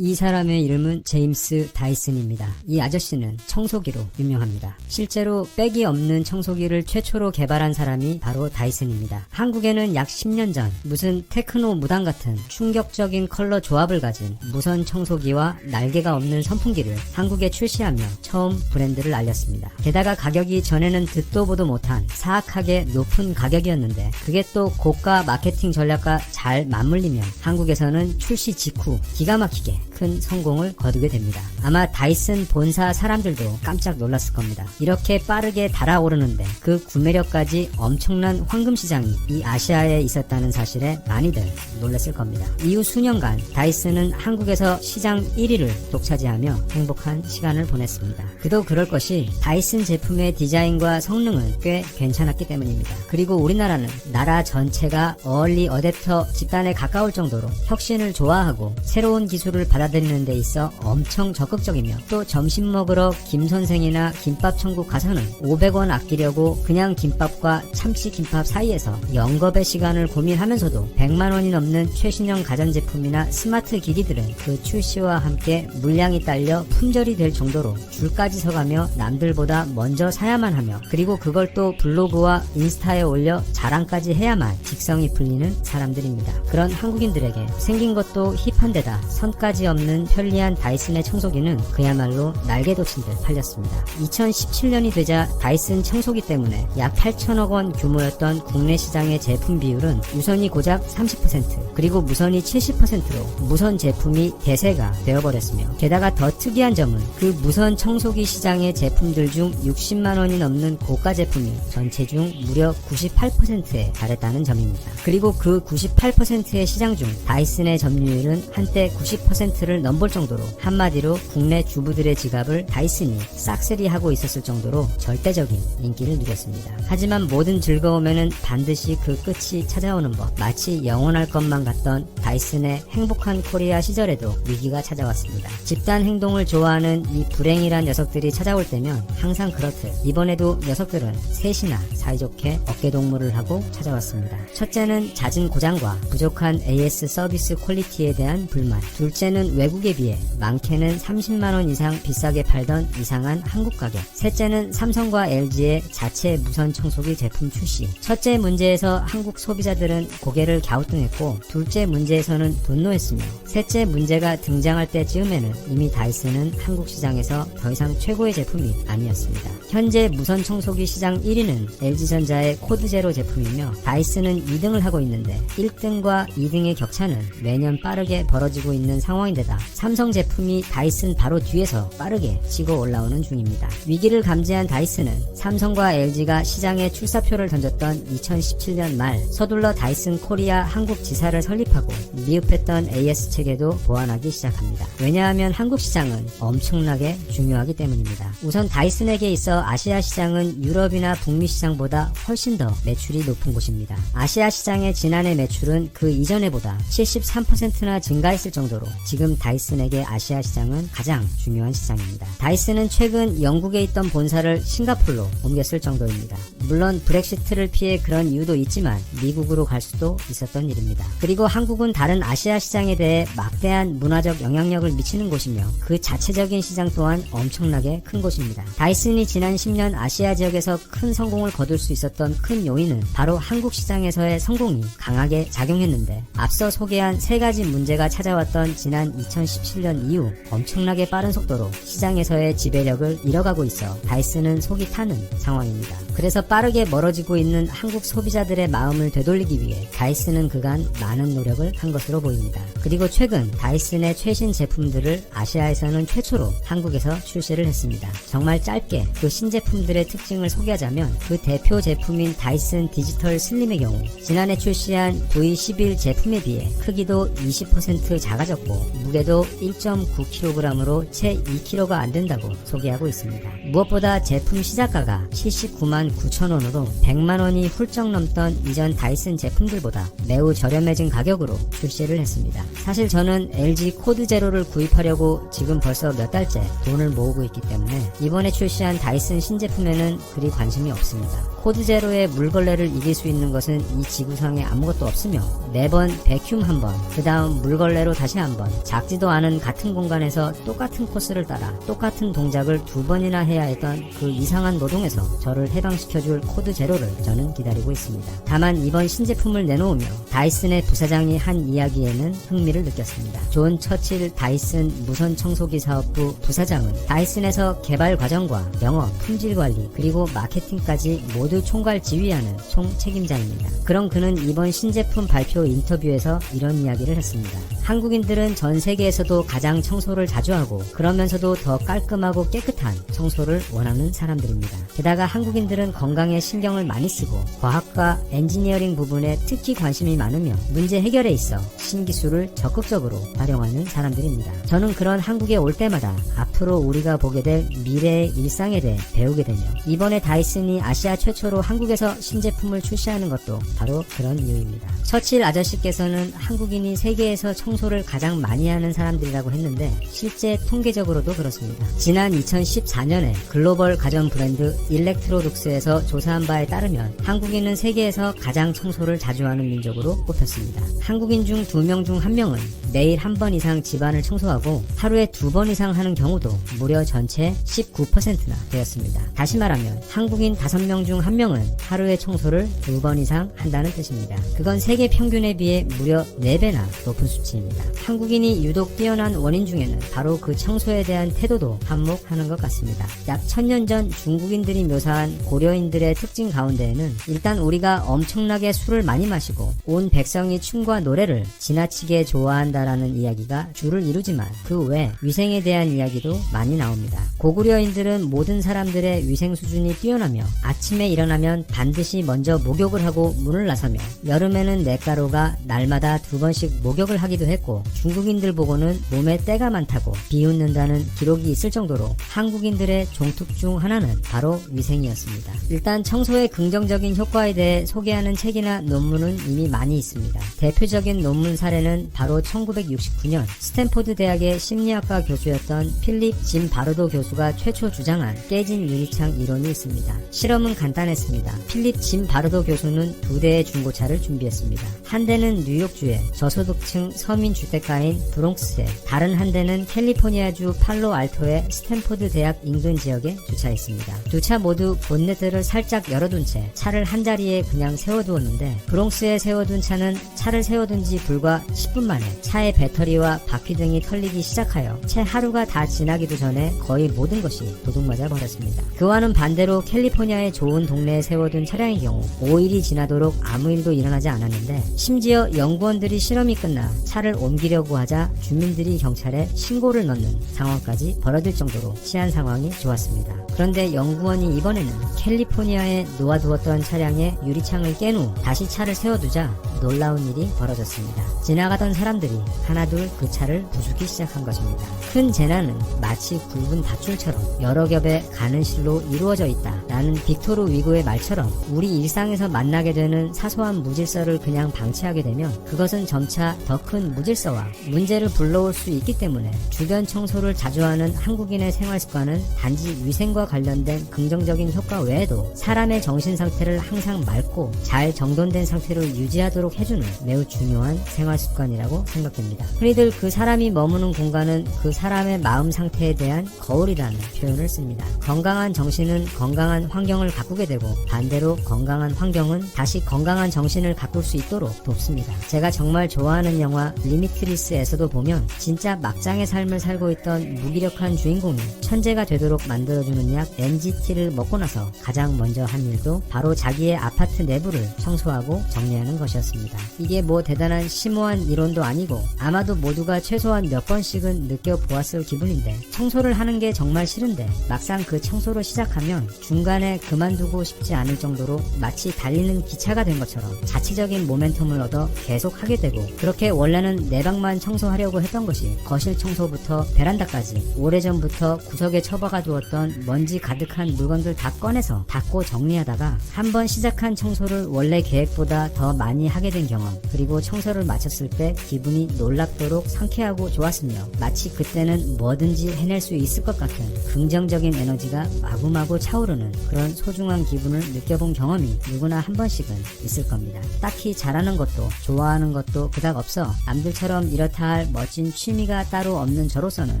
이 사람의 이름은 제임스 다이슨입니다. 이 아저씨는 청소기로 유명합니다. 실제로 백이 없는 청소기를 최초로 개발한 사람이 바로 다이슨입니다. 한국에는 약 10년 전 무슨 테크노 무당 같은 충격적인 컬러 조합을 가진 무선 청소기와 날개가 없는 선풍기를 한국에 출시하며 처음 브랜드를 알렸습니다. 게다가 가격이 전에는 듣도 보도 못한 사악하게 높은 가격이었는데 그게 또 고가 마케팅 전략과 잘 맞물리며 한국에서는 출시 직후 기가 막히게 큰 성공을 거두게 됩니다. 아마 다이슨 본사 사람들도 깜짝 놀랐을 겁니다. 이렇게 빠르게 달아오르는데 그 구매력까지 엄청난 황금 시장이 이 아시아에 있었다는 사실에 많이들 놀랐을 겁니다. 이후 수년간 다이슨은 한국에서 시장 1위를 독차지하며 행복한 시간을 보냈습니다. 그도 그럴 것이 다이슨 제품의 디자인과 성능은 꽤 괜찮았기 때문입니다. 그리고 우리나라는 나라 전체가 어얼리 어댑터 집단에 가까울 정도로 혁신을 좋아하고 새로운 기술을 받아들이는 데 있어 엄청 적극적이며 또 점심 먹으러 김 선생이나 김밥 천국 가서는 500원 아끼려고 그냥 김밥과 참치김밥 사이에서 영겁의 시간을 고민하면서도 100만원이 넘는 최신형 가전제품이나 스마트 기기들은 그 출시와 함께 물량이 딸려 품절이 될 정도로 줄까지 서가며 남들보다 먼저 사야만 하며 그리고 그걸 또 블로그와 인스타에 올려 자랑까지 해야만 직성이 풀리는 사람들입니다. 그런 한국인들에게 생긴 것도 힙한 데다 선까지 없는 편리한 다이슨의 청소기는 그야말로 날개돋친 듯 팔렸습니다. 2017년이 되자 다이슨 청소기 때문에 약 8천억 원 규모였던 국내 시장의 제품 비율은 유선이 고작 30% 그리고 무선이 70%로 무선 제품이 대세가 되어버렸으며 게다가 더 특이한 점은 그 무선 청소기 시장의 제품들 중 60만원이 넘는 고가 제품이 전체 중 무려 98%에 달했다는 점입니다. 그리고 그 98%의 시장 중 다이슨의 점유율은 한때 90%를 넘볼 정도로 한마디로 국내 주부들의 지갑을 다이슨이 싹쓸이하고 있었을 정도로 절대적인 인기를 누렸습니다. 하지만 모든 즐거움에는 반드시 그 끝이 찾아오는 법. 마치 영원할 것만 같던 다이슨의 행복한 코리아 시절에도 위기가 찾아왔습니다. 집단 행동을 좋아하는 이 불행이란 녀석들이 찾아올 때면 항상 그렇듯 이번에도 녀석들은 셋이나 사이좋게 어깨동무를 하고 찾아왔습니다. 첫째는 잦은 고장과 부족한 AS 서비스 퀄리티에 대한 불만, 둘째는 외국에 비해 많게는 30만원 이상 비싸게 팔던 이상한 한국 가격, 셋째는 삼성과 LG의 자체 무선 청소기 제품 출시. 첫째 문제에서 한국 소비자들은 고개를 갸우뚱했고 둘째 문제에서는 분노했으며 셋째 문제가 등장할 때쯤에는 이미 다이슨은 한국 시장에서 더 이상 최고의 제품이 아니었습니다. 현재 무선 청소기 시장 1위는 LG전자의 코드제로 제품이며 다이슨은 2등을 하고 있는데 1등과 2등의 격차는 매년 빠르게 벌어지고 있는 상황인데다 삼성 제품이 다이슨 바로 뒤에서 빠르게 치고 올라오는 중입니다. 위기를 감지한 다이슨은 삼성과 LG가 시장에 출사표를 던졌던 2017년 말 서둘러 다이슨 코리아 한국 지사를 설립하고 미흡했던 AS 체계도 보완하기 시작합니다. 왜냐하면 한국 시장은 엄청나게 중요하기 때문입니다. 우선 다이슨에게 있어 아시아 시장은 유럽이나 북미 시장보다 훨씬 더 매출이 높은 곳입니다. 아시아 시장의 지난해 매출은 그 이전에보다 73%나 증가했을 정도로 지금 다이슨에게 아시아 시장은 가장 중요한 시장입니다. 다이슨은 최근 영국에 있던 본사를 싱가포르로 옮겼을 정도입니다. 물론 브렉시트를 피해 그런 이유도 있지만 미국으로 갈 수도 있었던 일입니다. 그리고 한국은 다른 아시아 시장에 대해 막대한 문화적 영향력을 미치는 곳이며 그 자체적인 시장 또한 엄청나게 큰 곳입니다. 다이슨이 지난 10년 아시아 지역에서 큰 성공을 거둘 수 있었던 큰 요인은 바로 한국 시장에서의 성공이 강하게 작용했는데 앞서 소개한 세 가지 문제가 찾아왔던 지난 2017년 이후 엄청나게 빠른 속도로 시장에서의 지배력을 잃어가고 있어 다이슨은 속이 타는 상황입니다. 그래서 빠르게 멀어지고 있는 한국 소비자들의 마음을 되돌리기 위해 다이슨은 그간 많은 노력을 한 것으로 보입니다. 그리고 최근 다이슨의 최신 제품들을 아시아에서는 최초로 한국에서 출시를 했습니다. 정말 짧게 그 신제품들의 특징을 소개하자면 그 대표 제품인 다이슨 디지털 슬림의 경우 지난해 출시한 V11 제품에 비해 크기도 20% 작아졌고 무게도 1.9kg으로 채 2kg가 안 된다고 소개하고 있습니다. 무엇보다 제품 시작가가 79만 9천 원으로 100만 원이 훌쩍 넘던 이전 다이슨 제품들보다 매우 저렴해진 가격으로 출시를 했습니다. 사실 저는 LG 코드 제로를 구입하려고 지금 벌써 몇 달째 돈을 모으고 있기 때문에 이번에 출시한 다이슨 신제품에는 그리 관심이 없습니다. 코드 제로의 물걸레를 이길 수 있는 것은 이 지구상에 아무것도 없으며 매번 베큐um 한 번, 그 다음 물걸레 바퀴벌레로 다시 한번 작지도 않은 같은 공간에서 똑같은 코스를 따라 똑같은 동작을 2번이나 해야 했던 그 이상한 노동에서 저를 해방시켜줄 코드 제로를 저는 기다리고 있습니다. 다만 이번 신제품을 내놓으며 다이슨의 부사장이 한 이야기에는 흥미를 느꼈습니다. 존 처칠 다이슨 무선 청소기 사업부 부사장은 다이슨에서 개발 과정과 영업, 품질 관리, 그리고 마케팅까지 모두 총괄 지휘하는 총책임자입니다. 그런 그는 이번 신제품 발표 인터뷰에서 이런 이야기를 했습니다. 한국인들은 전 세계에서도 가장 청소를 자주 하고 그러면서도 더 깔끔하고 깨끗한 청소를 원하는 사람들입니다. 게다가 한국인들은 건강에 신경을 많이 쓰고 과학과 엔지니어링 부분에 특히 관심이 많으며 문제 해결에 있어 신기술을 적극적으로 활용하는 사람들입니다. 저는 그런 한국에 올 때마다 앞으로 우리가 보게 될 미래의 일상에 대해 배우게 되며 이번에 다이슨이 아시아 최초로 한국에서 신제품을 출시하는 것도 바로 그런 이유입니다. 처칠 아저씨께서는 한국인이 세계에서 청소를 가장 많이 하는 사람들이라고 했는데 실제 통계적으로도 그렇습니다. 지난 2014년에 글로벌 가전 브랜드 일렉트로룩스에서 조사한 바에 따르면 한국인은 세계에서 가장 청소를 자주 하는 민족으로 꼽혔습니다. 한국인 중 2명 중 1명은 매일 1번 이상 집안을 청소하고 하루에 2번 이상 하는 경우도 무려 전체 19%나 되었습니다. 다시 말하면 한국인 5명 중 1명은 하루에 청소를 2번 이상 한다는 뜻입니다. 그건 세계 평균에 비해 무려 4배나 높은 수치입니다. 한국인이 유독 뛰어난 원인 중에는 바로 그 청소에 대한 태도도 한몫하는 것 같습니다. 약 1000년 전 중국인들이 묘사한 고려인들의 특징 가운데에는 일단 우리가 엄청나게 술을 많이 마시고 온 백성이 춤과 노래를 지나치게 좋아한다라는 이야기가 주를 이루지만 그 외 위생에 대한 이야기도 많이 나옵니다. 고구려인들은 모든 사람들의 위생 수준이 뛰어나며 아침에 일어나면 반드시 먼저 목욕을 하고 문을 나서며 여름에는 냇가루가 날마다 2번씩 목욕을 하기도 했고 중국인들 보고는 몸에 때가 많다고 비웃는다는 기록이 있을 정도로 한국인들의 종특 중 하나는 바로 위생이었습니다. 일단 청소의 긍정적인 효과에 대해 소개하는 책이나 논문은 이미 많이 있습니다. 대표적인 논문 사례는 바로 1969년 스탠포드 대학의 심리학과 교수였던 필립 짐 바르도 교수가 최초 주장한 깨진 유리창 이론이 있습니다. 실험은 간단했습니다. 필립 짐 바르도 교수는 2대의 중고차를 준비했습니다. 한 대는 뉴욕주의 저소득층 서민 주택가인 브롱스에, 다른 한 대는 캘리포니아주 팔로알토의 스탠포드 대학 인근 지역에 주차했습니다. 두 차 모두 본네트를 살짝 열어둔 채 차를 한 자리에 그냥 세워두었는데 브롱스에 세워둔 차는 차를 세워둔 지 불과 10분 만에 차의 배터리와 바퀴 등이 털리기 시작하여 채 하루가 다 지나기도 전에 거의 모든 것이 도둑맞아 버렸습니다. 그와는 반대로 캘리포니아의 좋은 동네에 세워둔 차량의 경우 5일이 지나도록 아무 일도 일어나지 않았는데 심지어 연구원들이 실험이 끝나 차를 옮기려고 하자 주민들이 경찰에 신고를 넣는 상황까지 벌어질 정도로 치안 상황이 좋았습니다. 그런데 연구원이 이번에는 캘리포니아에 놓아두었던 차량의 유리창을 깬 후 다시 차를 세워두자 놀라운 일이 벌어졌습니다. 지나가던 사람들이 하나둘 그 차를 부수기 시작한 것입니다. 큰 재난은 마치 굵은 밧줄처럼 여러 겹의 가는 실로 이루어져 있다 라는 빅토르 위고의 말처럼 우리 일상에서 만나게 되는 사소한 무질서를 그냥 방치하게 되면 그것은 점차 더 큰 무질서와 문제를 불러올 수 있기 때문에 주변 청소를 자주 하는 한국인의 생활 습관은 단지 위생과 관련된 긍정적인 효과 외에도 사람의 정신 상태를 항상 맑고 잘 정돈된 상태로 유지하도록 해주는 매우 중요한 생활 습관이라고 생각됩니다. 흔히들 그 사람이 머무는 공간은 그 사람의 마음 상태에 대한 거울이라는 표현을 씁니다. 건강한 정신은 건강한 환경을 가꾸게 되고 반대로 건강한 환경은 다시 건강한 정신을 가꿀 수 있도록 돕습니다. 제가 정말 좋아하는 영화 리미트리스에서도 보면 진짜 막장의 삶을 살고 있던 무기력한 주인공이 천재가 되도록 만들어주는 약 MGT를 먹고 나서 가장 먼저 한 일도 바로 자기의 아파트 내부를 청소하고 정리하는 것이었습니다. 이게 뭐 대단한 심오한 이론도 아니고 아마도 모두가 최소한 몇 번씩은 느껴보았을 기분인데 청소를 하는 게 정말 싫은데 막상 그 청소를 시작하면 중간에 그만두고 싶지 않을 정도로 마치 달리는 기차가 된 것처럼 자체적인 모멘텀을 얻어 계속 하게 되고 그렇게 원래는 내 방만 청소하려고 했던 것이 거실 청소부터 베란다까지 오래전부터 구석에 처박아 두었던 먼지 가득한 물건들 다 꺼내서 닦고 정리하다가 한번 시작한 청소를 원래 계획보다 더 많이 하게 된 경험 그리고 청소를 마쳤을 때 기분이 놀랍도록 상쾌하고 좋았으며 마치 그때는 뭐든지 해낼 수 있을 것 같은 긍정적인 에너지가 마구마구 차오르는 그런 소중한 기분을 느껴본 경험이 누구나 한 번씩은 있을 겁니다. 딱히 잘하는 것도 좋아하는 것도 그닥 없어 남들처럼 이렇다 할 멋진 취미가 따로 없는 저로서는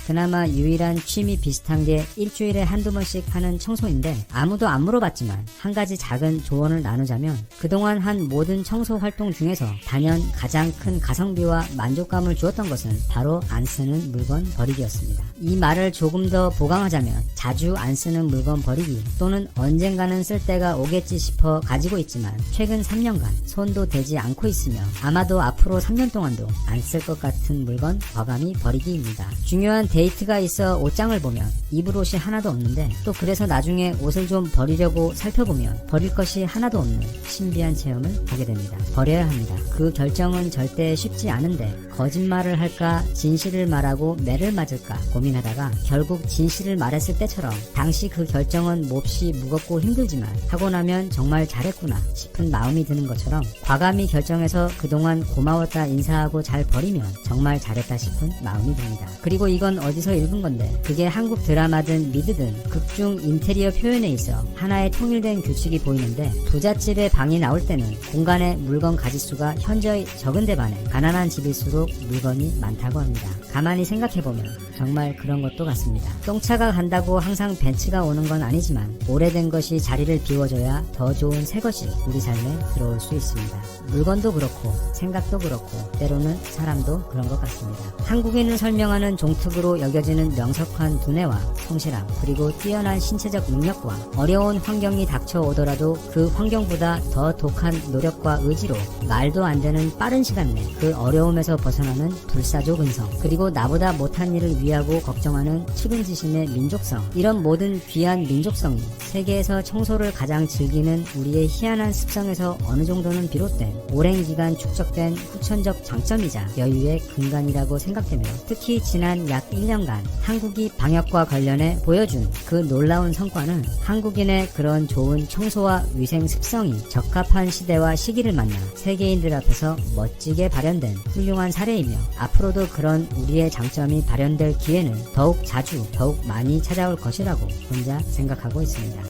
그나마 유일한 취미 비슷한 게 일주일에 한두 번씩 하는 청소인데, 아무도 안 물어봤지만 한 가지 작은 조언을 나누자면 그동안 한 모든 청소 활동 중에서 단연 가장 큰 가성비와 만족감을 주었던 것은 바로 안 쓰는 물건 버리기였습니다. 이 말을 조금 더 보강하자면 자주 안 쓰는 물건 버리기, 또는 언젠가는 쓸 때가 오겠지 싶어 가지고 있지만 최근 3년간 손도 대지 않고 있으며 아마도 앞으로 3년 동안도 안 쓸 것 같은 물건 과감히 버리기입니다. 중요한 데이트가 있어 옷장을 보면 입을 옷이 하나도 없는데, 또 그래서 나중에 옷을 좀 버리려고 살펴보면 버릴 것이 하나도 없는 신비한 체험을 보게 됩니다. 버려야 합니다. 그 결정은 절대 쉽지 않은데 거짓말을 할까 진실을 말하고 매를 맞을까 고민하다가 결국 진실을 말했을 때처럼 당시 그 결정은 몹시 무겁고 힘들지만 하고 나면 정말 잘했구나 싶은 마음이 드는 것처럼, 과감히 결정해서 그동안 고마웠다 인사하고 잘 버리면 정말 잘했다 싶은 마음이 듭니다. 그리고 이건 어디서 읽은 건데, 그게 한국 드라마든 미드든 극중 인테리어 표현에 있어 하나의 통일된 규칙이 보이는데, 부잣집의 방이 나올 때는 공간의 물건 가짓수가 현저히 적은데 반해 가난한 집일수록 물건이 많다고 합니다. 가만히 생각해보면 정말 그런 것도 같습니다. 똥차가 간다고 항상 벤츠가 오는 건 아니지만 오래된 것이 자리를 비워줘야 더 좋은 새 것이 우리 삶에 들어올 수 있습니다. 물건도 그렇고 생각도 그렇고 때로는 사람도 그런 것 같습니다. 한국인을 설명하는 종특으로 여겨지는 명석한 두뇌와 성실함, 그리고 뛰어난 신체적 능력과 어려운 환경이 닥쳐오더라도 그 환경보다 더 독한 노력과 의지로 말도 안 되는 빠른 시간 내 그 어려움에서 벗어나는 불사조 근성, 그리고 나보다 못한 일을 위하고 걱정하는 측은지심의 민족성, 이런 모든 귀한 민족성이 세계에서 청소를 가장 즐기는 우리의 희한한 습성에서 어느 정도는 비롯된 오랜 기간 축적된 후천적 장점이자 여유의 근간이라고 생각되며, 특히 지난 약 1년간 한국이 방역과 관련해 보여준 그 놀라운 성과는 한국인의 그런 좋은 청소와 위생 습성이 적합한 시대와 시기를 만나 세계인들 앞에서 멋지게 발현된 훌륭한 사례이며, 앞으로도 그런 우리의 장점이 발현될 기회는 더욱 자주 더욱 많이 찾아올 것이라고 혼자 생각하고 있습니다.